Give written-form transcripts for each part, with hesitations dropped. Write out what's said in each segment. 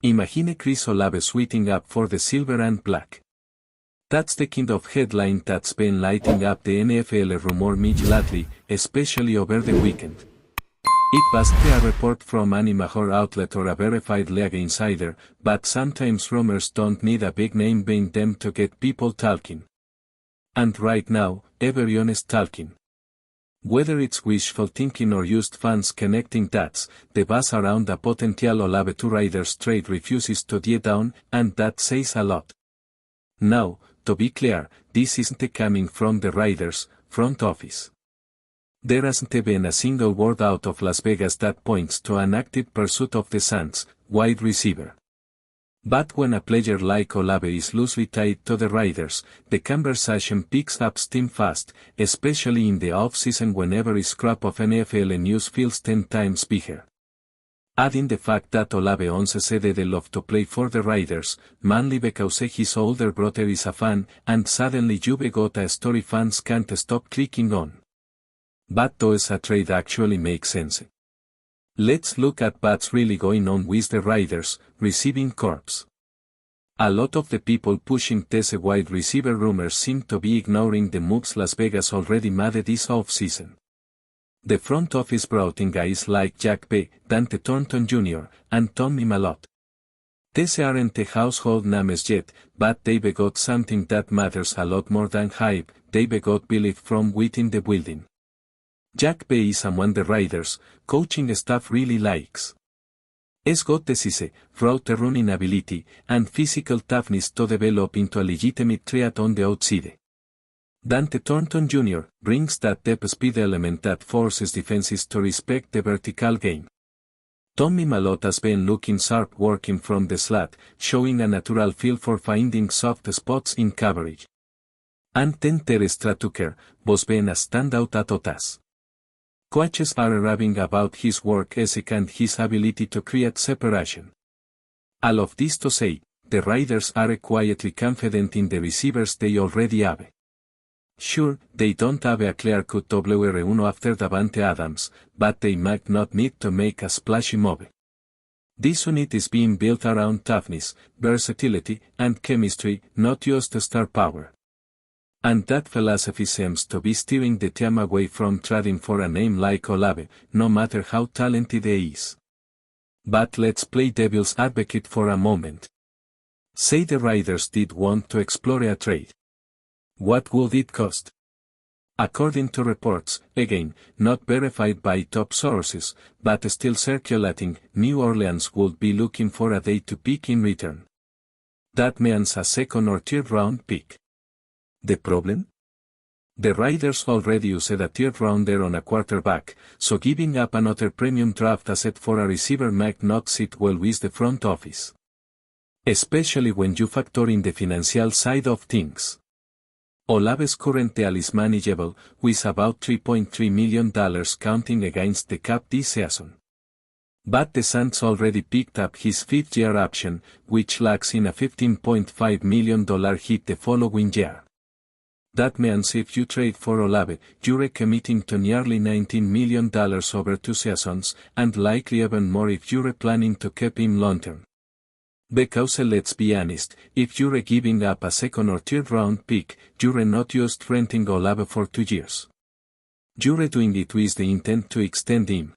Imagine Chris Olave suiting up for the silver and black. That's the kind of headline that's been lighting up the NFL rumor mill lately, especially over the weekend. It wasn't a report from any major outlet or a verified league insider, but sometimes rumors don't need a big name behind them to get people talking. And right now, everyone is talking. Whether it's wishful thinking or just fans connecting dots, the buzz around a potential Olave to Raiders trade refuses to die down, and that says a lot. Now, to be clear, this isn't coming from the Raiders' front office. There hasn't been a single word out of Las Vegas that points to an active pursuit of the Suns' wide receiver. But when a player like Olave is loosely tied to the Raiders, the conversation picks up steam fast, especially in the off-season when every scrap of NFL news feels 10 times bigger. Adding the fact that Olave once said he'd love to play for the Raiders, mainly because his older brother is a fan, and suddenly you've got a story fans can't stop clicking on. But does a trade actually make sense? Let's look at what's really going on with the Raiders' receiving corps. A lot of the people pushing these wide receiver rumors seem to be ignoring the moves Las Vegas already made this offseason. The front office brought in guys like Jack B., Dante Thornton Jr., and Tommy Malott. These aren't household names yet, but they've got something that matters a lot more than hype. They've got belief from within the building. Jack B. is someone the Raiders' coaching staff really likes. He's got the size, route running ability, and physical toughness to develop into a legitimate threat on the outside. Dante Thornton Jr. brings that depth speed element that forces defenses to respect the vertical game. Tommy Malott has been looking sharp working from the slot, showing a natural feel for finding soft spots in coverage. And then Terry Stratucker was being a standout at OTAS. Coaches are raving about his work ethic and his ability to create separation. All of this to say, the Raiders are quietly confident in the receivers they already have. Sure, they don't have a clear-cut WR1 after Davante Adams, but they might not need to make a splashy move. This unit is being built around toughness, versatility, and chemistry, not just star power. And that philosophy seems to be steering the team away from trading for a name like Olave, no matter how talented he is. But let's play devil's advocate for a moment. Say the Raiders did want to explore a trade. What would it cost? According to reports, again, not verified by top sources, but still circulating, New Orleans would be looking for a day to pick in return. That means a second or third round pick. The problem? The Raiders already used a third rounder on a quarterback, so giving up another premium draft asset for a receiver might not sit well with the front office. Especially when you factor in the financial side of things. Olave's current deal is manageable, with about $3.3 million counting against the cap this season. But the Suns already picked up his fifth-year option, which locks in a $15.5 million hit the following year. That means if you trade for Olave, you're committing to nearly $19 million over 2 seasons, and likely even more if you're planning to keep him long-term. Because let's be honest, if you're giving up a second or third round pick, you're not just renting Olave for 2 years. You're doing it with the intent to extend him.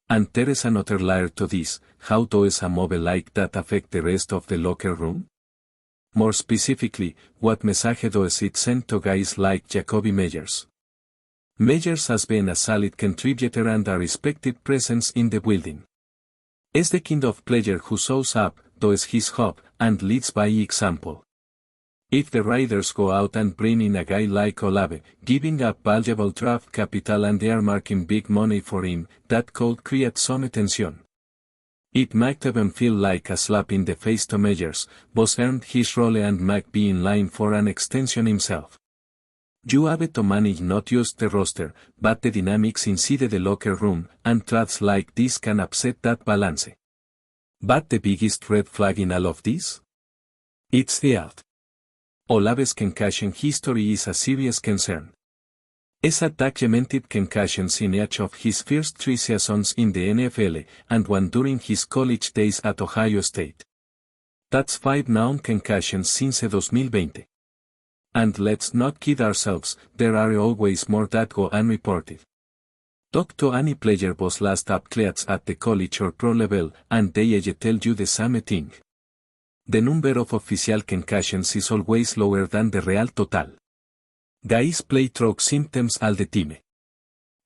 And there is another layer to this: how does a move like that affect the rest of the locker room? More specifically, what message does it send to guys like Jacoby Meyers? Meyers has been a solid contributor and a respected presence in the building. Is the kind of player who shows up, does his job, and leads by example. If the Raiders go out and bring in a guy like Olave, giving up valuable draft capital and earmarking big money for him, that could create some tension. It might even feel like a slap in the face to Meyers, who's earned his role and might be in line for an extension himself. You have to manage not just the roster, but the dynamics inside the locker room, and trades like this can upset that balance. But the biggest red flag in all of this? It's the health. Olave's concussion history is a serious concern. Has documented concussions in each of his first 3 seasons in the NFL, and one during his college days at Ohio State. That's 5 known concussions since 2020. And let's not kid ourselves, there are always more that go unreported. Talk to any player whose last athletes at the college or pro level, and they tell you the same thing. The number of official concussions is always lower than the real total. Guys play through symptoms all the time.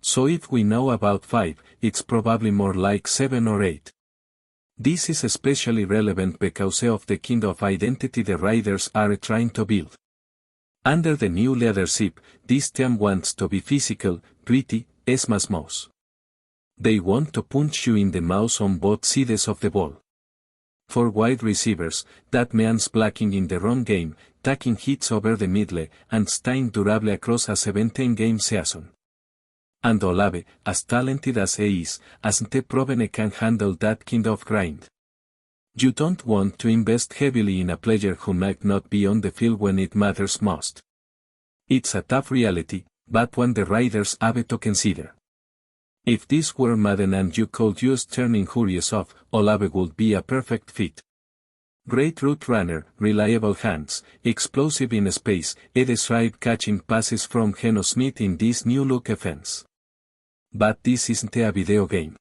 So if we know about 5, it's probably more like 7 or 8. This is especially relevant because of the kind of identity the Raiders are trying to build. Under the new leadership, this team wants to be physical, gritty, smooth. They want to punch you in the mouth on both sides of the ball. For wide receivers, that means blocking in the run game, taking hits over the middle, and staying durable across a 17-game season. And Olave, as talented as he is, hasn't proven he can handle that kind of grind. You don't want to invest heavily in a player who might not be on the field when it matters most. It's a tough reality, but one the Raiders have to consider. If this were Madden and you could use turning injuries off, Olave would be a perfect fit. Great route runner, reliable hands, explosive in space, a described catching passes from Geno Smith in this new look offense. But this isn't a video game.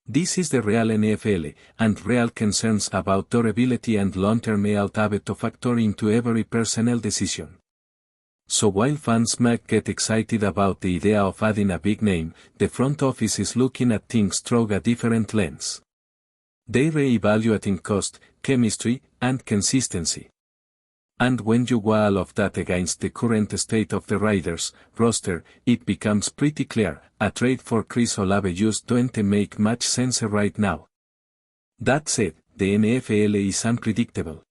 This is the real NFL, and real concerns about durability and long-term health have to factor into every personnel decision. So while fans might get excited about the idea of adding a big name, the front office is looking at things through a different lens. They're re-evaluating cost, chemistry, and consistency. And when you weigh all of that against the current state of the Raiders' roster, it becomes pretty clear, a trade for Chris Olave just don't make much sense right now. That said, the NFL is unpredictable.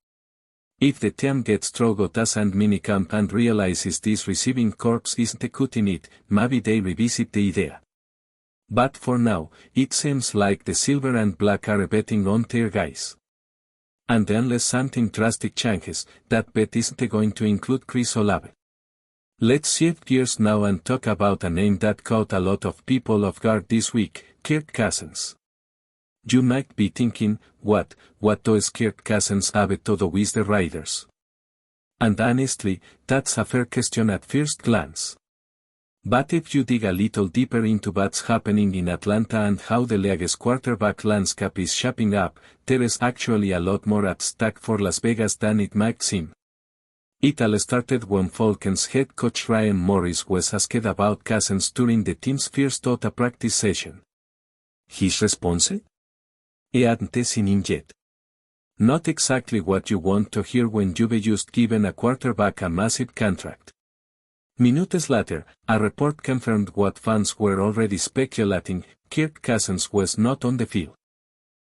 If the team gets through OTAs and minicamp and realizes this receiving corps isn't cutting it, maybe they revisit the idea. But for now, it seems like the silver and black are betting on their guys. And unless something drastic changes, that bet isn't going to include Chris Olave. Let's shift gears now and talk about a name that caught a lot of people off guard this week, Kirk Cousins. You might be thinking, what does Kirk Cousins have to do with the Raiders? And honestly, that's a fair question at first glance. But if you dig a little deeper into what's happening in Atlanta and how the league's quarterback landscape is shaping up, there is actually a lot more at stake for Las Vegas than it might seem. It all started when Falcons head coach Ryan Morris was asked about Cousins during the team's first OTA practice session. His response? He hadn't seen him yet. Not exactly what you want to hear when you've just given a quarterback a massive contract. Minutes later, a report confirmed what fans were already speculating: Kirk Cousins was not on the field.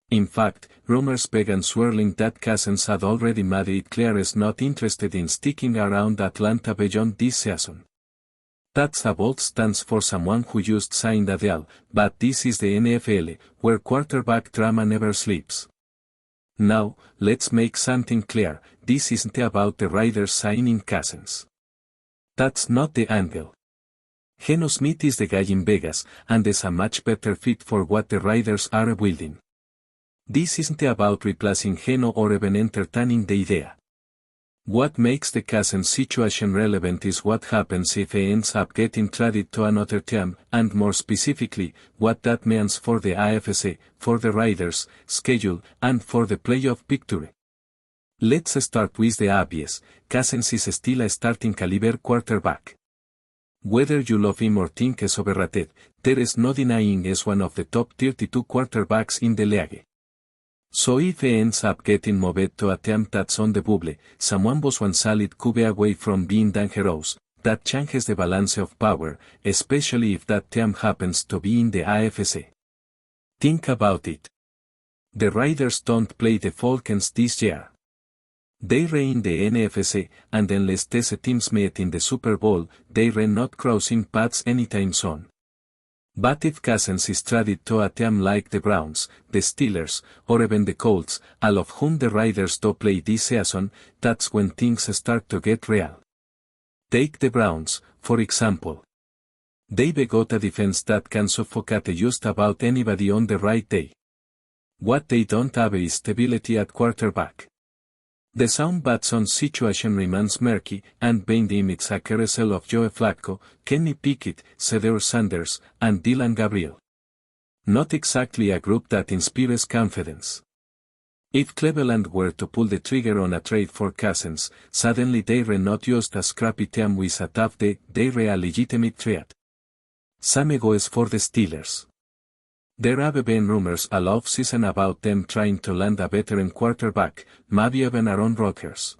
In fact, rumors began swirling that Cousins had already made it clear he's not interested in sticking around Atlanta beyond this season. That's a bold stance for someone who just signed a deal, but this is the NFL, where quarterback drama never sleeps. Now, let's make something clear: this isn't about the Raiders signing Cousins. That's not the angle. Geno Smith is the guy in Vegas, and is a much better fit for what the Raiders are building. This isn't about replacing Geno or even entertaining the idea. What makes the Cousins situation relevant is what happens if he ends up getting traded to another team, and more specifically, what that means for the AFC, for the Raiders' schedule, and for the playoff picture. Let's start with the obvious: Cousins is still a starting caliber quarterback. Whether you love him or think he's overrated, there is no denying he's one of the top 32 quarterbacks in the league. So if he ends up getting moved to a team that's on the bubble, someone was one solid QB away from being dangerous, that changes the balance of power, especially if that team happens to be in the AFC. Think about it. The Raiders don't play the Falcons this year. They're in the NFC, and unless these teams meet in the Super Bowl, they're not crossing paths anytime soon. But if Cousins is traded to a team like the Browns, the Steelers, or even the Colts, all of whom the Raiders do play this season, that's when things start to get real. Take the Browns, for example. They've got a defense that can suffocate just about anybody on the right day. What they don't have is stability at quarterback. The Sound Watson's situation remains murky, and behind him it's a carousel of Joe Flacco, Kenny Pickett, Cedar Sanders, and Dylan Gabriel. Not exactly a group that inspires confidence. If Cleveland were to pull the trigger on a trade for Cousins, suddenly they're not just a scrappy team with a tough day, they're a legitimate threat. Same goes for the Steelers. There have been rumors all off-season about them trying to land a veteran quarterback, maybe even Aaron Rodgers.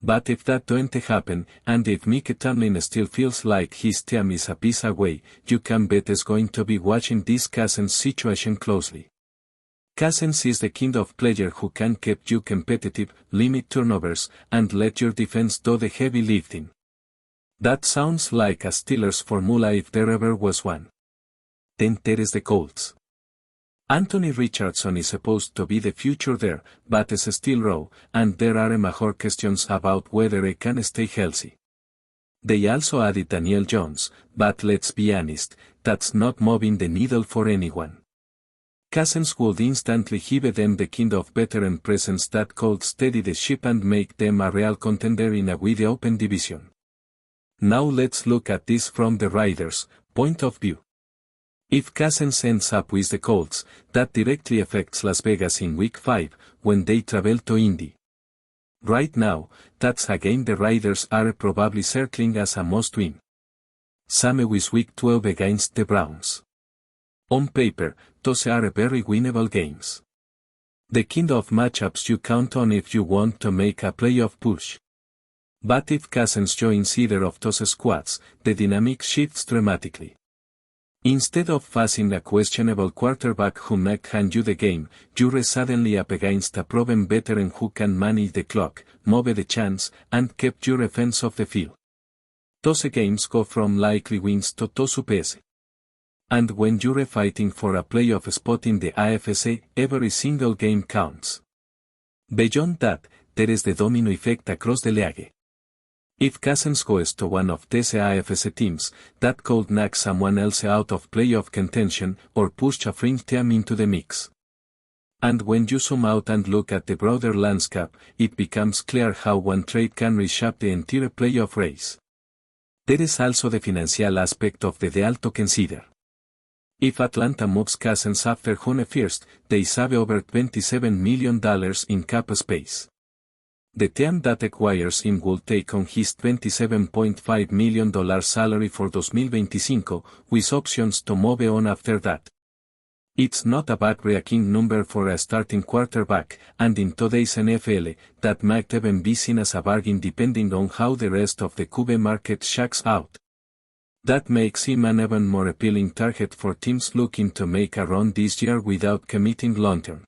But if that don't happen, and if Mike Tomlin still feels like his team is a piece away, you can bet he's going to be watching this Cousins situation closely. Cousins is the kind of player who can keep you competitive, limit turnovers, and let your defense do the heavy lifting. That sounds like a Steelers formula if there ever was one. Then there's the Colts. Anthony Richardson is supposed to be the future there, but is still raw, and there are major questions about whether he can stay healthy. They also added Daniel Jones, but let's be honest, that's not moving the needle for anyone. Cousins would instantly give them the kind of veteran presence that could steady the ship and make them a real contender in a wide open division. Now let's look at this from the Raiders' point of view. If Cousins ends up with the Colts, that directly affects Las Vegas in Week 5, when they travel to Indy. Right now, that's a game the Raiders are probably circling as a must-win. Same with Week 12 against the Browns. On paper, those are very winnable games. The kind of matchups you count on if you want to make a playoff push. But if Cousins joins either of those squads, the dynamic shifts dramatically. Instead of facing a questionable quarterback who might hand you the game, you're suddenly up against a proven veteran who can manage the clock, move the chains, and keep your offense off the field. Those games go from likely wins to toss ups. And when you're fighting for a playoff spot in the AFC, every single game counts. Beyond that, there is the domino effect across the league. If Cousins goes to one of these AFC teams, that could knock someone else out of playoff contention or push a fringe team into the mix. And when you zoom out and look at the broader landscape, it becomes clear how one trade can reshape the entire playoff race. There is also the financial aspect of the deal to consider. If Atlanta moves Cousins after June 1st, they save over $27 million in cap space. The team that acquires him will take on his $27.5 million salary for 2025, with options to move on after that. It's not a back-breaking number for a starting quarterback, and in today's NFL, that might even be seen as a bargain depending on how the rest of the QB market shakes out. That makes him an even more appealing target for teams looking to make a run this year without committing long-term.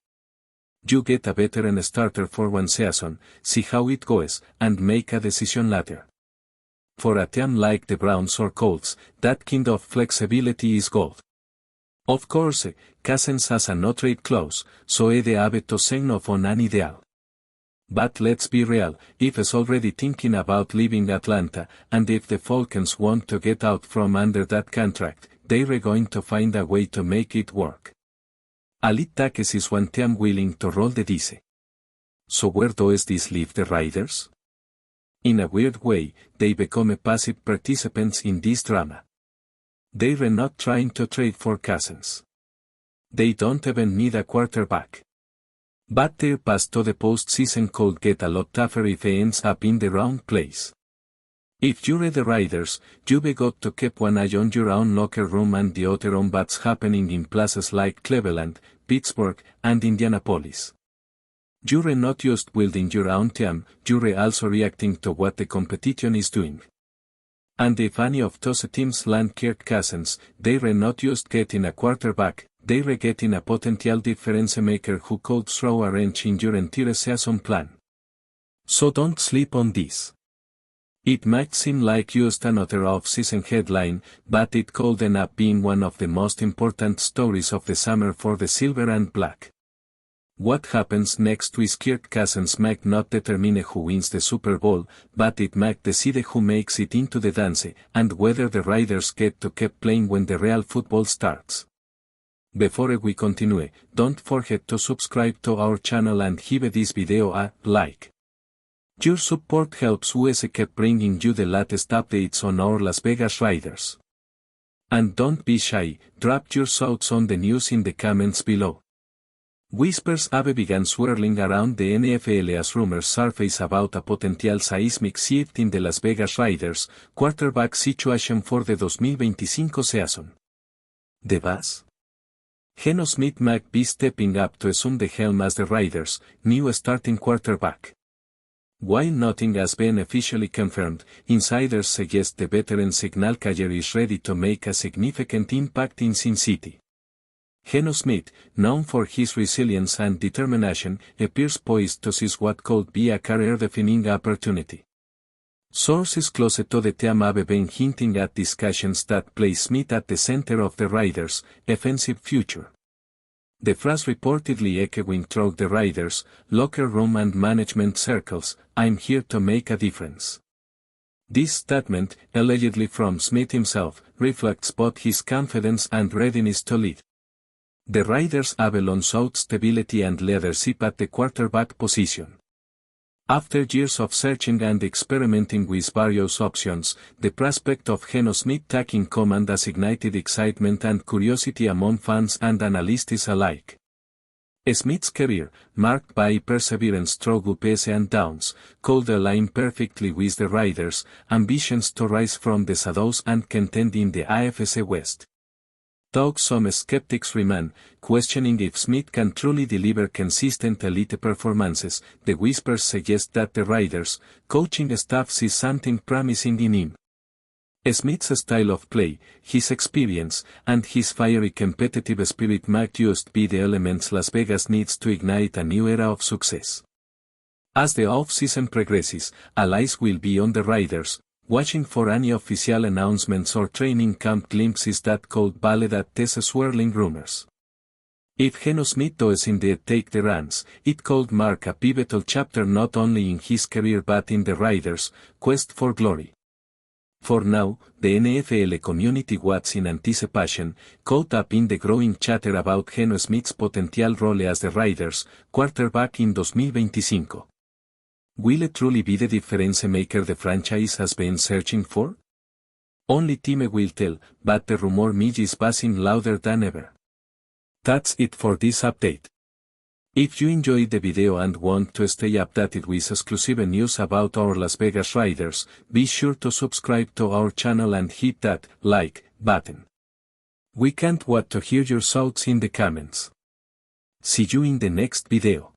You get a veteran starter for one season, see how it goes, and make a decision later. For a team like the Browns or Colts, that kind of flexibility is gold. Of course, Cousins has a no-trade clause, so he'd have to sign off on any deal. But let's be real, if he's already thinking about leaving Atlanta, and if the Falcons want to get out from under that contract, they're going to find a way to make it work. Elite Takes is one team willing to roll the dice. So where does this leave the Raiders? In a weird way, they become passive participants in this drama. They're not trying to trade for Cousins. They don't even need a quarterback. But their path to the postseason could get a lot tougher if he ends up in the wrong place. If you're the Raiders, you've got to keep one eye on your own locker room and the other on what's happening in places like Cleveland, Pittsburgh, and Indianapolis. You're not just building your own team, you're also reacting to what the competition is doing. And if any of those teams land Kirk Cousins, they're not just getting a quarterback, they're getting a potential difference maker who could throw a wrench in your entire season plan. So don't sleep on this. It might seem like just another off-season headline, but it could end up being one of the most important stories of the summer for the Silver and Black. What happens next to scared cousins might not determine who wins the Super Bowl, but it might decide who makes it into the dance, and whether the Raiders get to keep playing when the real football starts. Before we continue, don't forget to subscribe to our channel and give this video a like. Your support helps us keep bringing you the latest updates on our Las Vegas Raiders. And don't be shy, drop your thoughts on the news in the comments below. Whispers have begun swirling around the NFL as rumors surface about a potential seismic shift in the Las Vegas Raiders' quarterback situation for the 2025 season. The buzz? Geno Smith might be stepping up to assume the helm as the Raiders' new starting quarterback. While nothing has been officially confirmed, insiders suggest the veteran signal caller is ready to make a significant impact in Sin City. Geno Smith, known for his resilience and determination, appears poised to seize what could be a career-defining opportunity. Sources close to the team have been hinting at discussions that place Smith at the center of the Raiders' offensive future. The phrase reportedly echoing through the Raiders' locker room and management circles, "I'm here to make a difference." This statement, allegedly from Smith himself, reflects both his confidence and readiness to lead. The Raiders have long sought stability and leadership at the quarterback position. After years of searching and experimenting with various options, the prospect of Geno Smith taking command has ignited excitement and curiosity among fans and analysts alike. Smith's career, marked by perseverance through ups and downs, could align perfectly with the Raiders' ambitions to rise from the shadows and contend in the AFC West. Though some skeptics remain, questioning if Smith can truly deliver consistent elite performances, the whispers suggest that the Raiders' coaching staff sees something promising in him. Smith's style of play, his experience, and his fiery competitive spirit might just be the elements Las Vegas needs to ignite a new era of success. As the off-season progresses, eyes will be on the Raiders, watching for any official announcements or training camp glimpses that could validate these swirling rumors. If Geno Smith does indeed take the reins, it could mark a pivotal chapter not only in his career but in the Raiders' quest for glory. For now, the NFL community waits in anticipation, caught up in the growing chatter about Geno Smith's potential role as the Raiders' quarterback in 2025. Will it truly be the difference maker the franchise has been searching for? Only time will tell, but the rumor mill is buzzing louder than ever. That's it for this update. If you enjoyed the video and want to stay updated with exclusive news about our Las Vegas Raiders, be sure to subscribe to our channel and hit that like button. We can't wait to hear your thoughts in the comments. See you in the next video.